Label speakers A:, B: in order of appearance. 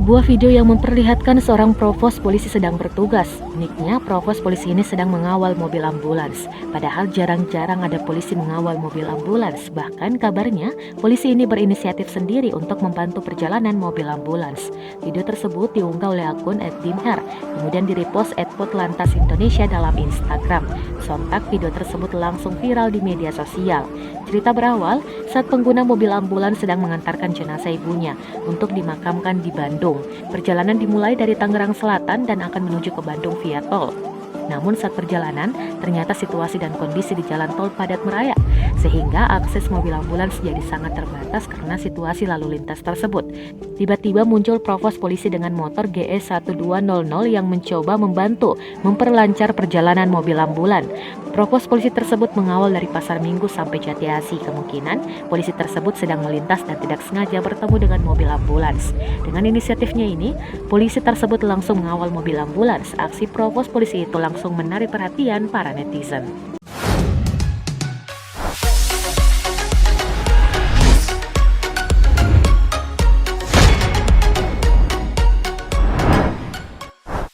A: Sebuah video yang memperlihatkan seorang provos polisi sedang bertugas. Uniknya, provos polisi ini sedang mengawal mobil ambulans. Padahal jarang-jarang ada polisi mengawal mobil ambulans. Bahkan kabarnya, polisi ini berinisiatif sendiri untuk membantu perjalanan mobil ambulans. Video tersebut diunggah oleh akun @dimher, kemudian direpost @potlantas Indonesia dalam Instagram. Sontak video tersebut langsung viral di media sosial. Cerita berawal saat pengguna mobil ambulans sedang mengantarkan jenazah ibunya untuk dimakamkan di Bandung. Perjalanan dimulai dari Tangerang Selatan dan akan menuju ke Bandung via tol. Namun saat perjalanan, ternyata situasi dan kondisi di jalan tol padat merayap, sehingga akses mobil ambulans jadi sangat terbatas karena situasi lalu lintas tersebut. Tiba-tiba muncul provos polisi dengan motor GS 1200 yang mencoba membantu memperlancar perjalanan mobil ambulan. Provos polisi tersebut mengawal dari Pasar Minggu sampai Jatiasi. Kemungkinan polisi tersebut sedang melintas dan tidak sengaja bertemu dengan mobil ambulans. Dengan inisiatifnya ini, polisi tersebut langsung mengawal mobil ambulans. Aksi provos polisi itu langsung menarik perhatian para netizen.